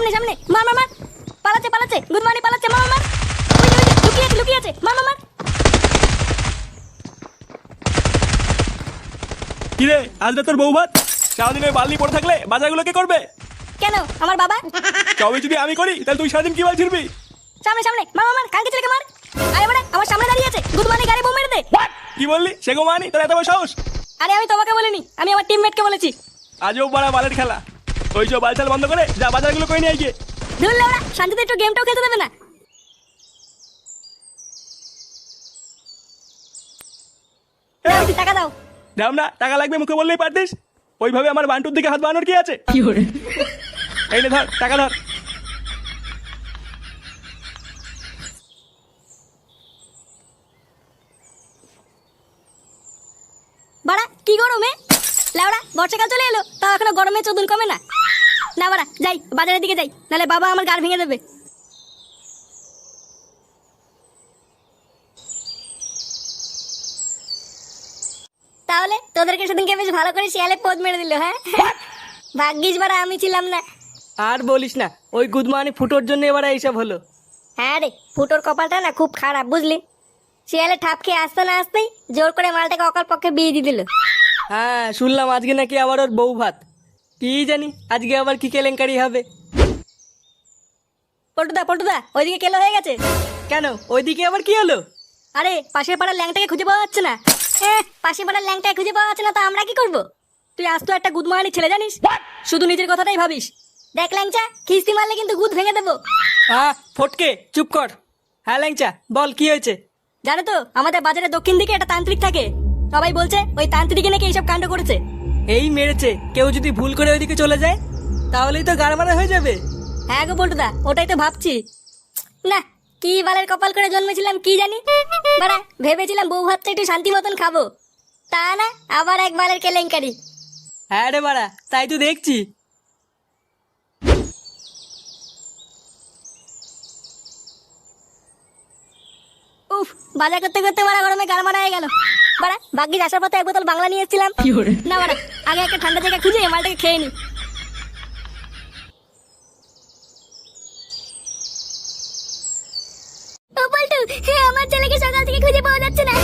সামনে সামনে, মার মার মার। পালাচ্ছে পালাচ্ছে, গুদমানি পালাচ্ছে, মার মার মার। ওই যে লুকিয়ে আছে, মার মার মার। কিরে আজ তোর বউ ভাত সারাদিন ওই বালতি পড়ে থাকলে বাজারগুলো কে করবে? কেন আমার বাবা? সবই যদি আমি করি তাহলে তুই সারাদিন কি বাল ছিড়বি? সামনে সামনে, মার মার মার, কালকে ছেলেকে মার। আরে বাড়া, আমার সামনে দাঁড়িয়ে আছে, গুদমানি গাড়ি বোম মেরে দে। কি বললি? সে গো মানি তোর এত বড় সাহস? আরে আমি তোমাকে বলিনি, আমি আমার টিমমেটকে বলেছি। আজও বড় বালের খেলা। ওই সব বালচাল বন্ধ করে যা বাজারগুলো করে নিয়ে গিয়ে। ধুর লেওড়া, শান্তিতে একটু গেমটাও খেলতে দেবে না। টাকা দাও। দাম না, টাকা লাগবে মুখে বললেই পারতিস। ওইভাবে আমার বান্টুর দিকে হাত বানানোর কি আছে? এই নে ধর টাকা ধর। বাড়া কি গরমে লেওড়া, বর্ষাকাল চলে এলো তাও এখনো গরমে চোদন কমে না। না বাড়া যাই, বাজারের দিকে যাই, নাহলে বাবা আমার গাড় ভেঙে দেবে। তাহলে তোদেরকে সেদিনকে বেশ ভালো করে শিয়ালে পোদ মেরে দিল, হ্যাঁ? ভাগ্যিস বাড়া আমি ছিলাম না। আর বলিস না, ওই গুদমানি ফুটোর জন্য এবার এইসব হলো। হ্যাঁ রে, ফুটোর কপালটা না খুব খারাপ, বুঝলি? শিয়ালে ঠাপ খেয়ে আসতে না আসতেই জোর করে মালটাকে অকাল পক্ষে বিয়ে দিয়ে দিল। হ্যাঁ শুনলাম আজকে নাকি আবার ওর বউ ভাত। কি জানি আজকে আবার কি কেলেঙ্কারি হবে। পল্টুদা পল্টুদা, ওইদিকে কেলো হয়ে গেছে। কেন ওইদিকে আবার কি হলো? আরে পাশের পাড়ার ল্যাংটাকে খুঁজে পাওয়া যাচ্ছে না। পাশের পাড়ার ল্যাংটাকে খুঁজে পাওয়া যাচ্ছে না, তো আমরা কি করব? তুই আজ তো একটা গুদমানি ছেলে, জানিস? শুধু নিজের কথাটাই ভাবিস। দেখ ল্যাংচা, খিস্তি মারলে কিন্তু গুদ ভেঙে দেবো। হ্যাঁ ফটকে চুপ কর। হ্যাঁ ল্যাংচা বল কি হয়েছে? জানো তো আমাদের বাজারের দক্ষিণ দিকে একটা তান্ত্রিক থাকে। সবাই বলছে ওই তান্ত্রিকে নাকি এইসব কাণ্ড করেছে। এই মেরেছে, কেউ যদি ভুল করে ওইদিকে চলে যায় তাহলেই তো গাড়মারা হয়ে যাবে। হ্যাঁ গো পল্টুদা, ওটাই তো ভাবছি। না, কি বালের কপাল করে জন্মেছিলাম কি জানি। বাড়া ভেবেছিলাম বউ ভাতটা একটু শান্তি মতন খাবো, তা না আবার এক বালের কেলেঙ্কারি। হ্যাঁ রে বাড়া, তাই তো দেখছি। উফ, বাজার করতে করতে বাড়া গরমে গাল মারা হয়ে গেল। বাড়া ভাগ্যিস আসার পথে এক বোতল বাংলা নিয়ে এসেছিলাম। না বাড়া, আগে একটা ঠান্ডা জায়গা খুঁজে মালটাকে খেয়ে নি। ও পল্টু, আমার ছেলেকে সকাল থেকে খুঁজে পাওয়া যাচ্ছে না।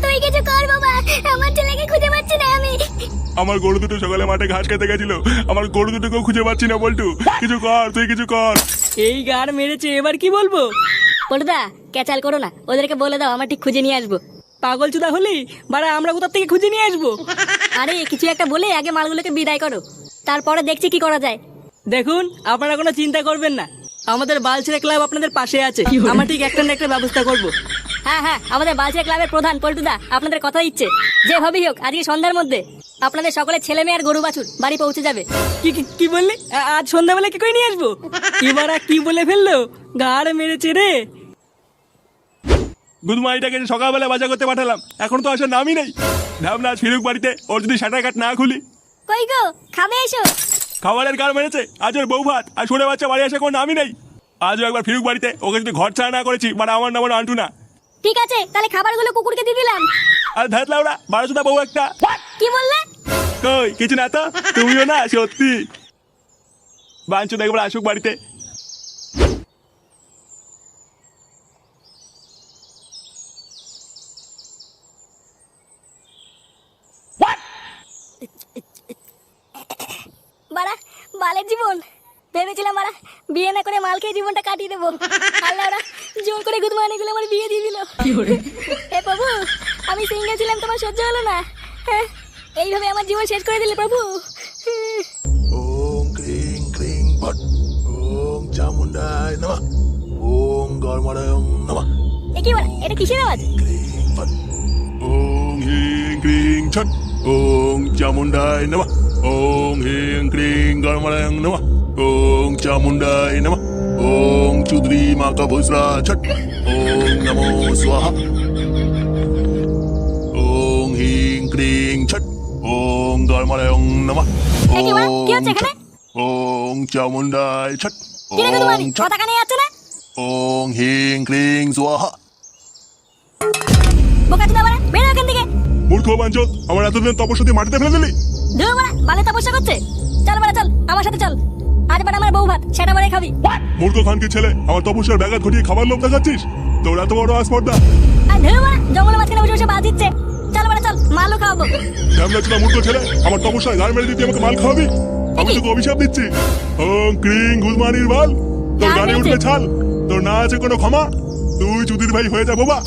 তুই কিছু কর বাবা, আমার ছেলেকে খুঁজে পাচ্ছি না আমি। আমার গরু দুটো সকালে মাঠে ঘাস খেতে গেছিল, আমার গরু দুটোকেও খুঁজে পাচ্ছি না। বল্টু কিছু কর, তুই কিছু কর। এই গাড় মেরেছে, এবার কি বলবো? পল্টুদা ক্যাচাল করো না, ওদেরকে বলে দাও আমরা ঠিক খুঁজে নিয়ে আসবো। পাগল চুদা হলি বাড়া, আমরা কোথা থেকে খুঁজে নিয়ে আসবো? আরে কিছু একটা বলে আগে মালগুলোকে বিদায় করো, তারপরে দেখছি কি করা যায়। দেখুন আপনারা কোনো চিন্তা করবেন না, আমাদের বালছেড়ে ক্লাব আপনাদের পাশে আছে। আমরা ঠিক একটা না একটা ব্যবস্থা করব। হ্যাঁ হ্যাঁ, আমাদের বালচিয়া ক্লাবের প্রধান পল্টুদা আপনাদের কথা দিচ্ছে, যেভাবেই হোক আজকে সন্ধ্যার মধ্যে আপনাদের সকলের ছেলে মেয়ে আর গরু বাছুর বাড়ি পৌঁছে যাবে। কি কি কি বললি? আজ সন্ধ্যাবেলা কি করে নিয়ে আসবো? এবার কি বলে ফেললো, গাড় মেরেছে রে। গুদমাইটাকে সকালবেলা বাজার করতে পাঠালাম, এখন তো আসার নামই নেই। ভাবনা আজ ফিরুক বাড়িতে, ওর যদি শাটার কাট না খুলি। কই গো, খাবে এসো। খাবারের গাড় মেরেছে, আজ ওর বউ ভাত আর ছোট বাচ্চা বাড়ি আসে কোনো নামই নেই। আজও একবার ফিরুক বাড়িতে, ওকে যদি ঘর ছাড়া না করেছি মানে আমার নাম আন্টু না। ঠিক আছে, তাহলে খাবারগুলো কুকুরকে দিয়ে দিলাম। আর ধাত লাউড়া 12টা বউ একটা। কি বললে? কই কিছু না তো, তুমিও না সত্যি। বাঞ্চু একবার আসুক বাড়িতে। বাড়া বালের জীবন, ভেবেছিলাম বাড়া বিয়ে না করে মাল খেয়ে জীবনটা কাটিয়ে দেবো। আল্লাহ ওরা জোর করে গুদমানি গুলো আমার বিয়ে দিয়ে দিল। হে প্রভু, আমি সিঙ্গেল ছিলাম, তোমার সহ্য হলো না। হ্যাঁ, এইভাবে আমার জীবন শেষ করে দিলে প্রভু। ওম ক্রিং ক্রিং ফট ওম চামুন্ডায় নমঃ ওম গর্মণায় নমঃ এ কি বাড়া, এটা কিসের আওয়াজ? ক্রিং ফট ওম হিং ক্রিং ছট ওম চামুন্ডায় নমঃ ওম হিং ক্রিং গর্মণায় নমঃ ওম চামুন্ডায় নমঃ ওম চুদ্রি মাকা ভুসরা ছট ওম নমো স্বাহা ওম হিং ক্রিং ছট ওম গর্মণায় নমঃ এ কি বাড়া, কি হচ্ছে এখানে? ওম চামুন্ডায় ছট কি রে গুদমানি, ওম ছট কথা কানে যাচ্ছে না? ওম হিং ক্রিং স্বাহা। বোকা চোদা বাড়া, বেরো এখান থেকে। মূর্খ বাঞ্চত, আমার এতদিন তপস্যা দিয়ে মাটিতে ফেলে দিলি। ধুর বাড়া, বালে তপস্যা করছে। চল বাড়া চল, আমার সাথে চল। আজ বাড়া আমার আমার বউ ভাত, সেটা বারে খাবি। মূর্খ খানকি ছেলে, আমার তপস্যার ব্যাঘাত ঘটিয়ে খাবার লোভ দেখাচ্ছিস? তোর এত বড় আসপর্দা? আর ধরো বাড়া, জঙ্গলের মাঝখানে বসে বসে বাদ দিচ্ছে। চল বাড়া চল, মালও খাওয়াবো। কেমন ছিল মূর্খ ছেলে? আমার তপস্যায় গায়ে মেরে দিতে আমাকে মাল খাওয়াবি? আমি তোকে অভিশাপ দিচ্ছি। ওং ক্রিং গুলমানির বাল, তোর না, গানে হয়েছে। উঠবে ছাল, তোর না আছে কোনো ক্ষমা। তুই চুদির ভাই হয়ে যা বাবা।